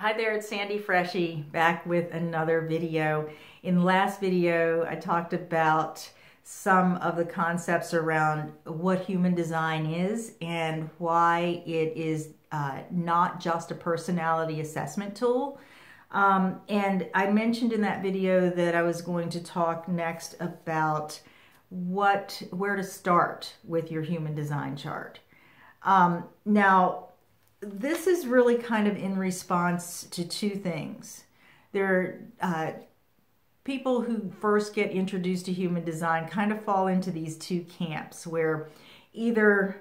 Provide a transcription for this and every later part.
Hi there, it's Sandy Freshie back with another video. In the last video, I talked about some of the concepts around what human design is and why it is not just a personality assessment tool. And I mentioned in that video that I was going to talk next about where to start with your human design chart. Now, this is really kind of in response to two things. There are people who first get introduced to human design kind of fall into these two camps where either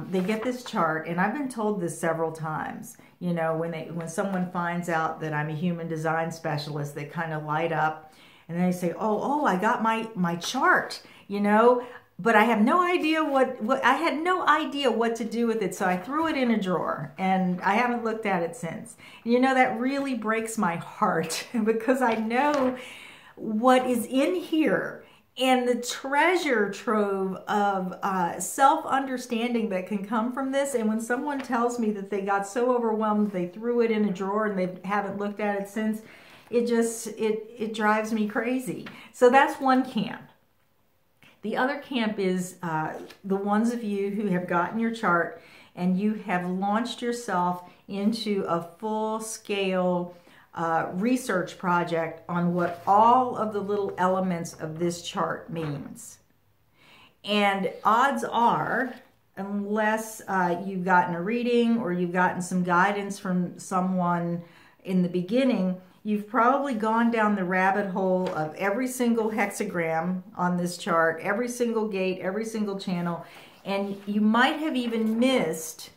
they get this chart, and I've been told this several times, you know, when someone finds out that I'm a human design specialist, they kind of light up and they say, oh, I got my chart, you know, but I have no idea I had no idea what to do with it, so I threw it in a drawer, and I haven't looked at it since. You know, that really breaks my heart because I know what is in here and the treasure trove of self-understanding that can come from this. And when someone tells me that they got so overwhelmed they threw it in a drawer and they haven't looked at it since, it drives me crazy. So that's one camp. The other camp is the ones of you who have gotten your chart and you have launched yourself into a full-scale research project on what all of the little elements of this chart means. And odds are, unless you've gotten a reading or you've gotten some guidance from someone in the beginning, you've probably gone down the rabbit hole of every single hexagram on this chart, every single gate, every single channel, and you might have even missed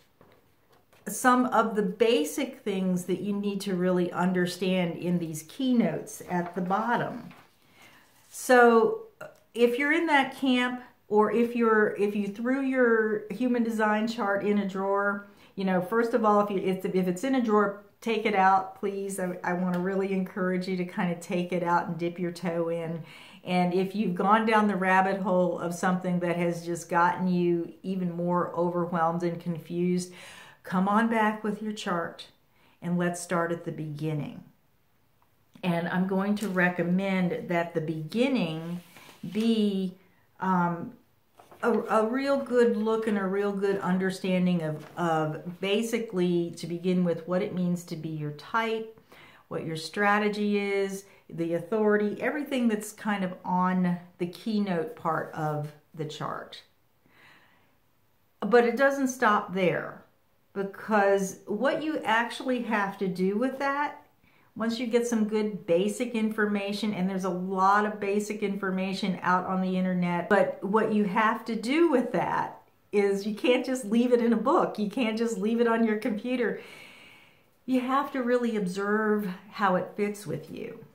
some of the basic things that you need to really understand in these keynotes at the bottom. So if you're in that camp, or if you threw your human design chart in a drawer, you know, first of all, if it's in a drawer, take it out, please. I want to really encourage you to kind of take it out and dip your toe in. And if you've gone down the rabbit hole of something that has just gotten you even more overwhelmed and confused, come on back with your chart and let's start at the beginning. And I'm going to recommend that the beginning be a real good look and a real good understanding of basically, to begin with, what it means to be your type, what your strategy is, the authority, everything that's kind of on the keynote part of the chart. But it doesn't stop there, because what you actually have to do with that, once you get some good basic information, and there's a lot of basic information out on the internet, but what you have to do with that is you can't just leave it in a book. You can't just leave it on your computer. You have to really observe how it fits with you.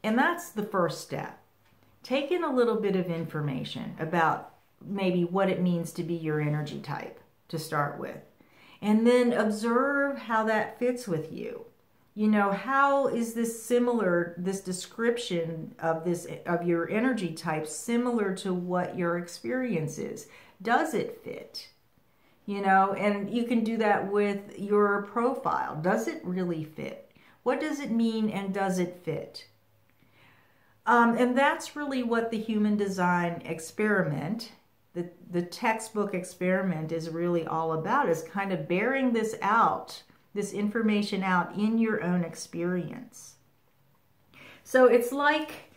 And that's the first step. Take in a little bit of information about maybe what it means to be your energy type to start with. And then observe how that fits with you. You know, how is this similar, this description of your energy type similar to what your experience is? Does it fit? You know, and you can do that with your profile. Does it really fit? What does it mean, and does it fit? And that's really what the human design experiment, the textbook experiment, is really all about, is kind of bearing this out, this information out in your own experience. So it's like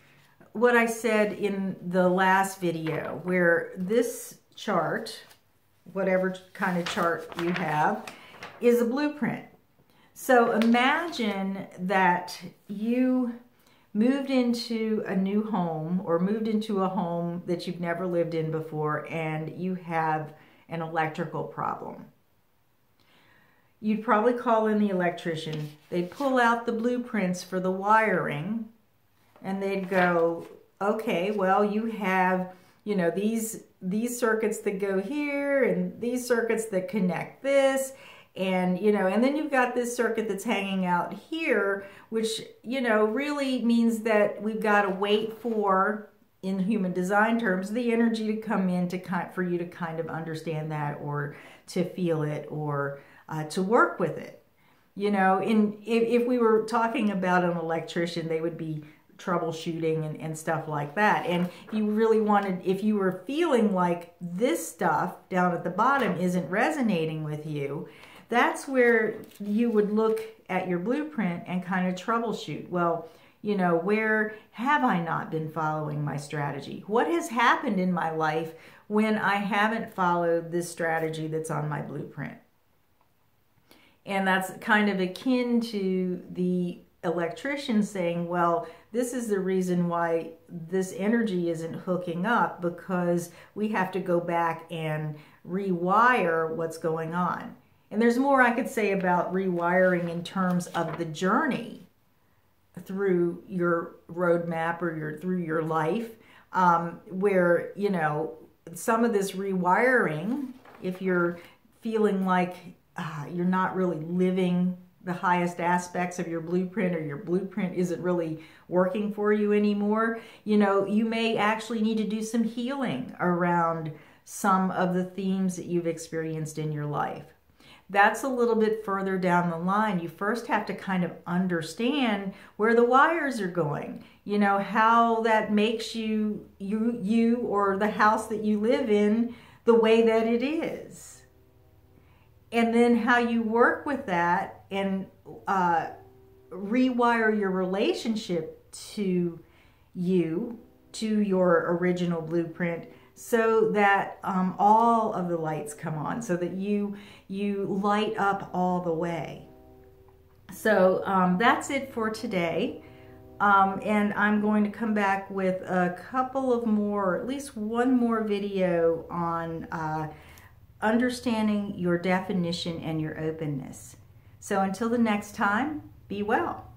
what I said in the last video, where this chart, whatever kind of chart you have, is a blueprint. So imagine that you moved into a new home, or moved into a home that you've never lived in before, and you have an electrical problem. You'd probably call in the electrician. They'd pull out the blueprints for the wiring, and they'd go, okay, well, you have, you know, these circuits that go here, and these circuits that connect this, and, you know, and then you've got this circuit that's hanging out here, which, you know, really means that we've got to wait for, in human design terms, the energy to come in for you to kind of understand that, or to feel it, or to work with it. You know, if we were talking about an electrician, they would be troubleshooting and stuff like that. And if you really wanted, if you were feeling like this stuff down at the bottom isn't resonating with you, that's where you would look at your blueprint and kind of troubleshoot. Well, you know, where have I not been following my strategy? What has happened in my life when I haven't followed this strategy that's on my blueprint? And that's kind of akin to the electrician saying, well, this is the reason why this energy isn't hooking up, because we have to go back and rewire what's going on. And there's more I could say about rewiring in terms of the journey through your roadmap or through your life, where, you know, some of this rewiring, if you're feeling like you're not really living the highest aspects of your blueprint, or your blueprint isn't really working for you anymore, you know, you may actually need to do some healing around some of the themes that you've experienced in your life. That's a little bit further down the line. You first have to kind of understand where the wires are going, you know, how that makes you or the house that you live in the way that it is. And then how you work with that and rewire your relationship to you, to your original blueprint, so that all of the lights come on, so that you light up all the way. So that's it for today. And I'm going to come back with a couple of more, at least one more video on understanding your definition and your openness. So until the next time, be well.